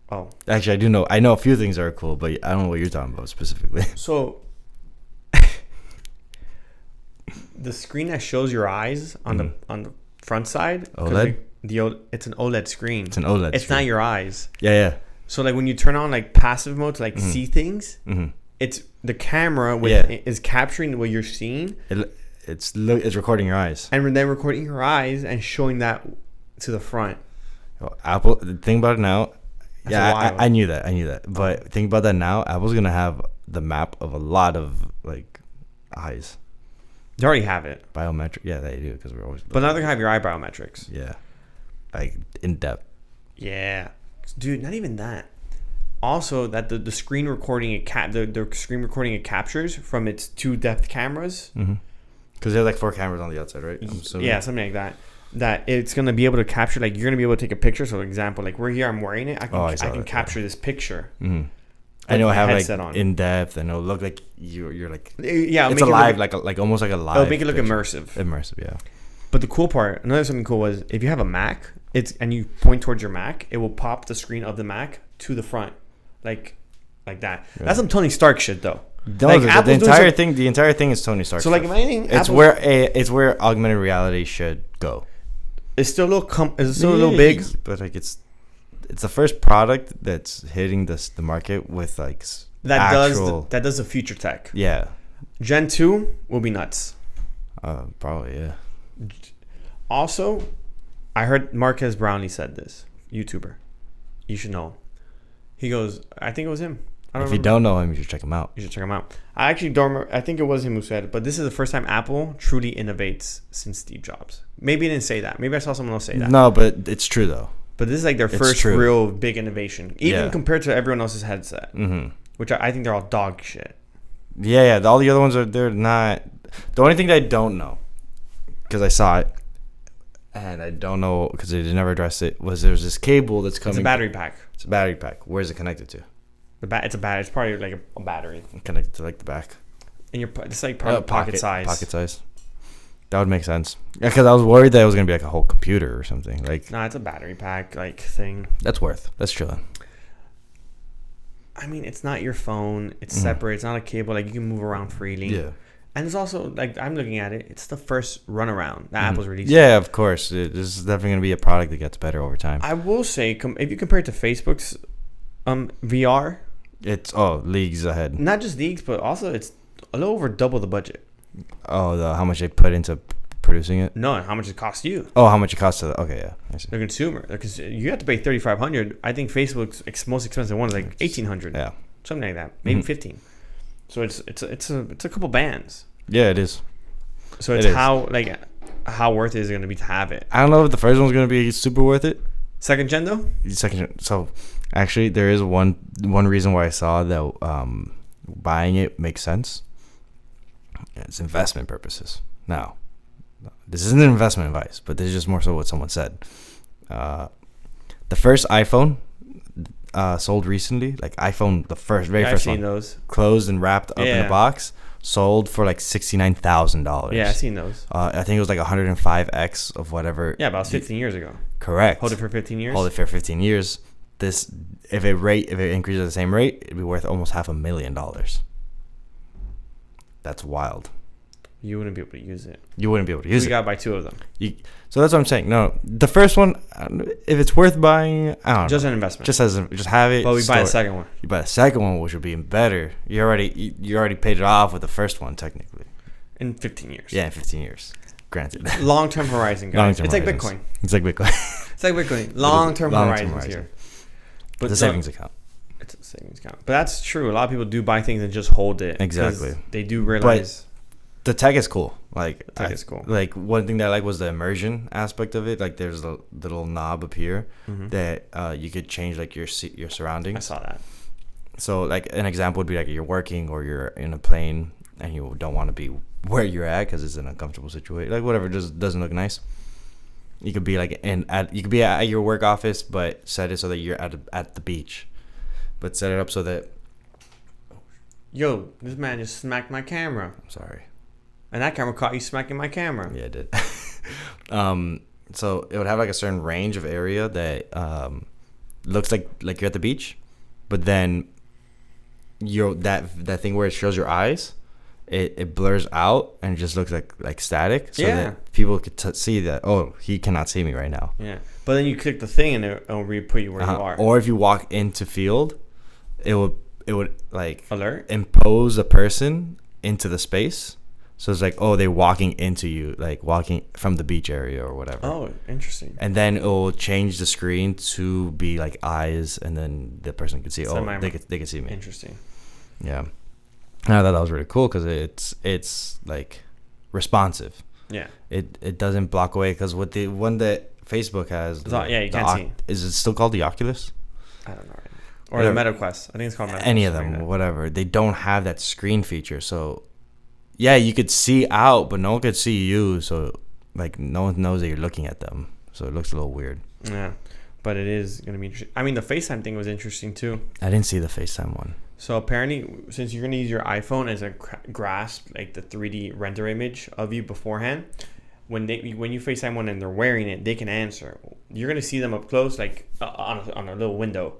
Oh. Actually, I do know. I know a few things that are cool, but I don't know what you're talking about specifically. So the screen that shows your eyes on the front side. OLED? It's an OLED screen. It's an OLED It's screen. not your eyes. Yeah. So like when you turn on like passive mode to like see things, it's the camera is capturing what you're seeing. It's recording your eyes. And then recording your eyes and showing that to the front. Apple, the thing about it now, That's I knew that. But think about that now, Apple's going to have the map of a lot of like eyes. They already have it. Biometric. Yeah, they do because we're always. But now they're going to have your eye biometrics. Yeah. Like in depth. Yeah. Dude, not even that. Also, that the screen recording the screen recording it captures from its 2 depth cameras. Because there's like 4 cameras on the outside, right? Yeah, something like that. That it's gonna be able to capture, like you're gonna be able to take a picture. So, for example, like we're here, I'm wearing it. I can capture this picture, I know my I have like headset on. in depth, and it'll look like you're like Yeah, it's alive, like almost like a live. It'll make it look picture. immersive. Immersive, yeah. But the cool part, another something cool was if you have a Mac, and you point towards your Mac, it will pop the screen of the Mac to the front, like that. Right. That's some Tony Stark shit, though. No, Like, the Apple's doing entire some- thing. The entire thing is Tony Stark. So like, stuff. if anything, It's where augmented reality should go. it's still a little it's still a little big. but like it's the first product that's hitting the market with like That actual, does the future tech. yeah, Gen 2 will be nuts. probably yeah. Also, I heard Marquez Brownlee said this. YouTuber, you should know him. He goes, I think it was him. I If remember. you don't know him, you should check him out. You should check him out. I actually don't remember. I think it was him who said it, but this is the first time Apple truly innovates since Steve Jobs. Maybe he didn't say that. Maybe I saw someone else say that. No, but it's true though. But this is like their It's first true. real big innovation, even Yeah. compared to everyone else's headset, Mm-hmm. which I think they're all dog shit. Yeah. All the other ones they're not. The only thing that I don't know, because I saw it, and I don't know because they never addressed it, was there's this cable that's coming. It's a battery pack. It's a battery pack. Where's it connected to? It's a battery. It's probably like a battery. Connected to like the back. And it's like probably pocket size. Pocket size. That would make sense. Yeah, because I was worried that it was gonna be like a whole computer or something. Like No, it's a battery pack like thing. that's chilling. I mean, it's not your phone. It's separate. It's not a cable. Like you can move around freely. Yeah. And it's also like I'm looking at it. It's the first runaround that Apple's released. Yeah, of course. This is definitely gonna be a product that gets better over time. I will say, if you compare it to Facebook's VR, It's leagues ahead. not just leagues, but also it's a little over double the budget. How much they put into producing it? No, how much it costs you, Oh, how much it costs to okay, yeah. I see. the consumer? Because you have to pay $3,500. I think Facebook's most expensive one is like $1,800, Yeah. something like that, maybe Mhm. 15. So it's a couple bands. Yeah, it is. So It it's is. how worth it is it going to be to have it. I don't know if the first one's gonna be super worth it. Second gen though, So actually there is one reason why I saw that buying it makes sense. It's investment purposes. Now, this isn't investment advice, but this is just more so what someone said. The first iPhone sold recently, like iPhone, the very I've first seen one, those. closed and wrapped up in Yeah. a box, sold for like $69,000. Yeah, I've seen those. I think it was like 105x of whatever. Yeah, about 15 years ago. Correct. Hold it for 15 years. Hold it for 15 years. This, if it increases at the same rate, it'd be worth almost $500,000. That's wild. You wouldn't be able to use it. You wouldn't be able to use We it. got to buy two of them. So that's what I'm saying. No, the first one, if it's worth buying, I don't Just know. an investment. Just have it. But we buy store a it. second one. You buy the second one, which would be even better. You already paid it off with the first one, technically. In 15 years. Yeah, in 15 years. Granted. Long-term horizon, guys. Long-term It's like horizons. Bitcoin. It's like Bitcoin. It's like Bitcoin. Long-term Long-term horizons horizon. here. But the no, savings account. It's a savings account. But that's true. A lot of people do buy things and just hold it. 'cause Exactly. They do realize The tech is cool. Like tech is cool. Like one thing that I like was the immersion aspect of it. Like there's a little knob up here that you could change like your I surroundings. saw that. So like an example would be like you're working or you're in a plane and you don't want to be where you're at because it's an uncomfortable situation. Like whatever, just doesn't look nice. You could be like you could be at your work office, but set it so that you're at the beach, but set it up so that. Yo, this man just smacked my camera. I'm sorry. And that camera caught you smacking my camera. Yeah, it did. So it would have like a certain range of area that looks like you're at the beach, but then that thing where it shows your eyes, it blurs out and it just looks like static, so that people could see that he cannot see me right now. Yeah, but then you click the thing and it'll put you where you are. Or if you walk into field, it would like Alert? impose a person into the space. So it's like, they're walking into you, like walking from the beach area or whatever. Oh, interesting. And then it will change the screen to be like eyes, and then the person could see. They could see me. Interesting. Yeah, I thought that was really cool because it's like responsive. Yeah. It doesn't block away because with the one that Facebook has, you can't see. Is it still called the Oculus? I don't know. Or the MetaQuest. I think it's called MetaQuest. Any of them, whatever. They don't have that screen feature, so. Yeah, you could see out, but no one could see you. So, like, no one knows that you're looking at them. So it looks a little weird. Yeah, but it is going to be interesting. I mean, the FaceTime thing was interesting, too. I didn't see the FaceTime one. So apparently, since you're gonna use your iPhone as a grasp, like the 3D render image of you beforehand, when you FaceTime someone and they're wearing it, they can answer. You're gonna see them up close, like on a little window.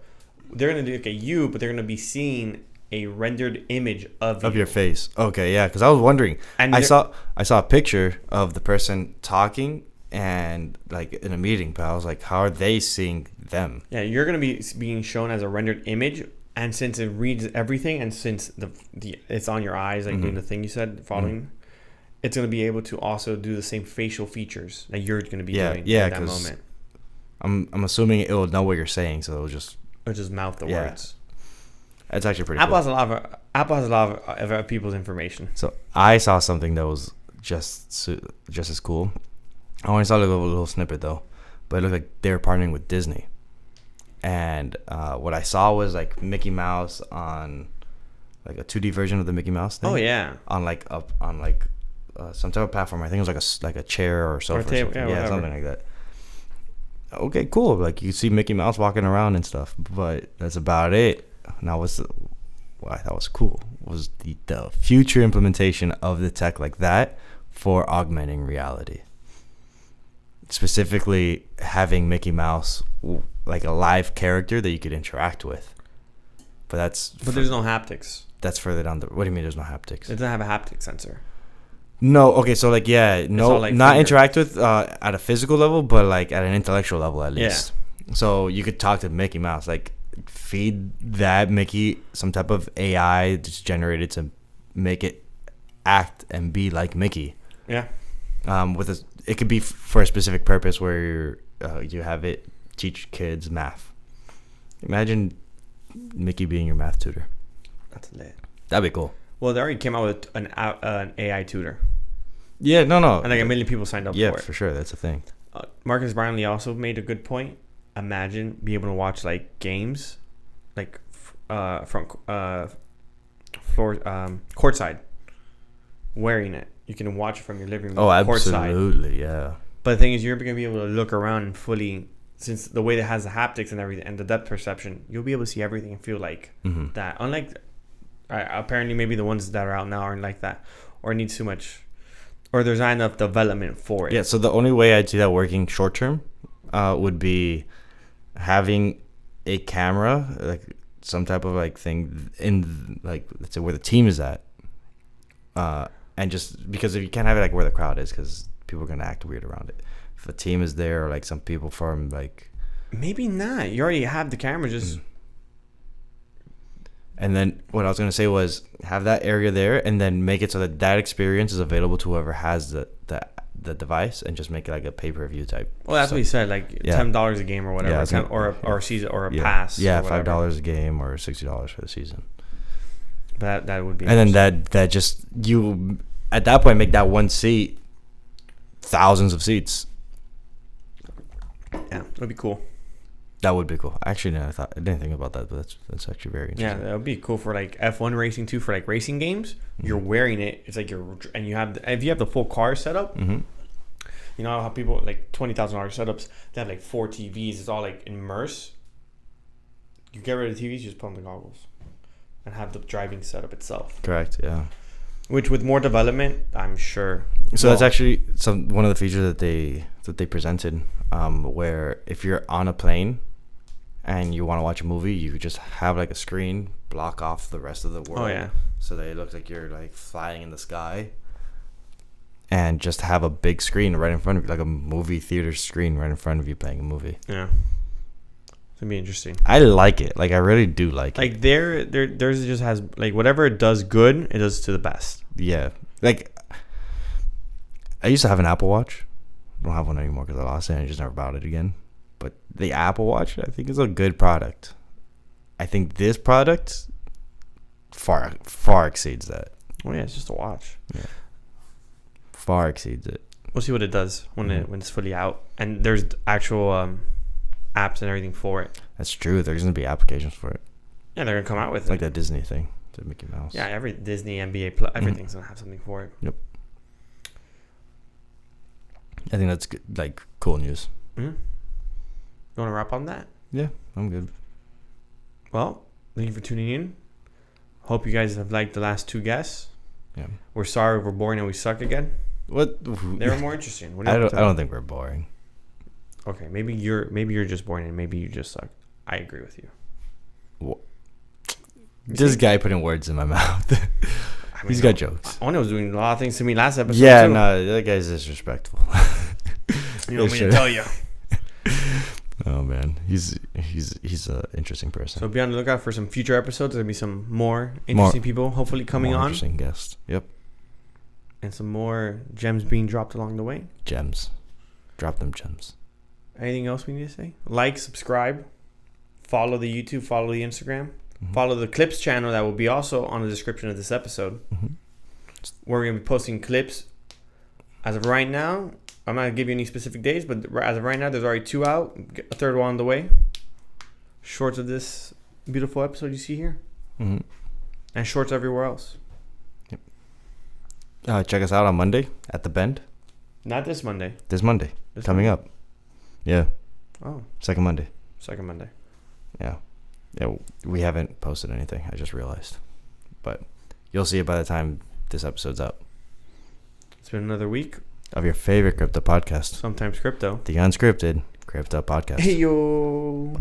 They're gonna look at you, but they're gonna be seeing a rendered image of your face. Okay, yeah, because I was wondering. And I saw a picture of the person talking and like in a meeting, but I was like, how are they seeing them? Yeah, you're gonna be being shown as a rendered image, and since it reads everything, and since the it's on your eyes, like doing the thing you said, following, it's gonna be able to also do the same facial features that you're gonna be doing in that moment. I'm assuming it will know what you're saying, so it'll just mouth the words. It's actually pretty Apple cool. has a lot of people's information. So I saw something that was just as cool. I only saw a little snippet though, but it looked like they were partnering with Disney. And what I saw was like Mickey Mouse on like a 2D version of the Mickey Mouse thing. Oh yeah. On some type of platform. I think it was like a chair or sofa or table, something. yeah, Something like that. Okay, cool. Like you see Mickey Mouse walking around and stuff, but that's about it. Now what I thought was cool was the future implementation of the tech like that for augmenting reality. Specifically having Mickey Mouse like a live character that you could interact with. But there's no haptics. That's further down what do you mean there's no haptics? It doesn't have a haptic sensor. No, okay, so like not finger. interact with at a physical level, but like at an intellectual level at least. Yeah. So you could talk to Mickey Mouse, like feed that Mickey some type of AI that's generated to make it act and be like Mickey. Yeah. It could be for a specific purpose where you have it teach kids math. Imagine Mickey being your math tutor. That's lit. That'd be cool. Well, they already came out with an AI tutor. Yeah, no. And like 1 million people signed up for it. Yeah, for sure. That's a thing. Marcus Brownlee also made a good point. Imagine being able to watch like games, like from floor courtside, wearing it. You can watch it from your living room. Oh, courtside. absolutely, yeah. But the thing is, you're gonna be able to look around and fully, since the way that has the haptics and everything and the depth perception, you'll be able to see everything and feel like that. Unlike apparently maybe the ones that are out now aren't like that, or need too much, or there's not enough development for it. Yeah. So the only way I'd see that working short term would be having a camera, like some type of like thing in like let's say where the team is at, and just because if you can't have it like where the crowd is, because people are gonna act weird around it. If a team is there, or like some people from like maybe not. You already have the camera, just. And then what I was gonna say was have that area there, and then make it so that experience is available to whoever has the device, and just make it like a pay-per-view type. Well, that's what he said, like $10 a game or whatever, or a season or a pass. Yeah, $5 a game or $60 for the season. But that would be. And then that just you at that point make that one seat thousands of seats. Yeah, that'd be cool. That would be cool. Actually, no, I didn't think about that, but that's actually very interesting. Yeah, that would be cool for like F1 racing too. For like racing games, you're wearing it. It's like and you have if you have the full car setup. You know how people like $20,000 setups, they have like 4 TVs. It's all like immerse. You get rid of the TVs, you just put on the goggles, and have the driving setup itself. Correct. Yeah. Which with more development, I'm sure. So that's actually one of the features that they presented, where if you're on a plane and you want to watch a movie, you could just have like a screen block off the rest of the world. Oh yeah. So that it looks like you're like flying in the sky. And just have a big screen right in front of you, like a movie theater screen right in front of you playing a movie. Yeah. It's gonna be interesting. I like it. Like I really do like it. Like theirs just has like whatever it does good, it does to the best. Yeah. Like I used to have an Apple Watch. I don't have one anymore because I lost it and I just never bought it again. But the Apple Watch, I think, is a good product. I think this product far exceeds that. Oh yeah, it's just a watch. Yeah. Far exceeds it. We'll see what it does when it's fully out, and there's actual apps and everything for it. That's true. There's gonna be applications for it. Yeah, they're gonna come out with like that Disney thing, the Mickey Mouse. Yeah, every Disney, NBA, everything's gonna have something for it. Yep. I think that's good, like cool news. You want to wrap on that? Yeah, I'm good. Well, thank you for tuning in. Hope you guys have liked the last 2 guests. Yeah. We're sorry we're boring and we suck again. What? They were more interesting. What do I you don't. have to I don't think we're boring. Okay, maybe you're just boring and maybe you just suck. I agree with you. This guy putting words in my mouth. I mean, He's got jokes. Ono was doing a lot of things to me last episode. Yeah, too. no, that guy's disrespectful. You want me to tell you? Oh man, he's an interesting person. So be on the lookout for some future episodes. There'll be some more interesting people hopefully coming More on, interesting guest. Yep, and some more gems being dropped along the way. gems. Drop them gems. Anything else we need to say? Like, subscribe, follow the YouTube, follow the Instagram, follow the Clips channel that will be also on the description of this episode. Mm-hmm. We're gonna be posting clips. As of right now, I'm not gonna give you any specific days, but as of right now, there's already 2 out, a third one on the way. Shorts of this beautiful episode you see here, and shorts everywhere else. Yep. Check us out on Monday at the Bend. Not this Monday. This Monday This coming Monday? up. Yeah, Oh, second Monday. second Monday. Yeah, we haven't posted anything. I just realized, but you'll see it by the time this episode's up. It's been another week. Of your favorite crypto podcast, Sometimes crypto. the Unscripted Crypto Podcast. Hey yo.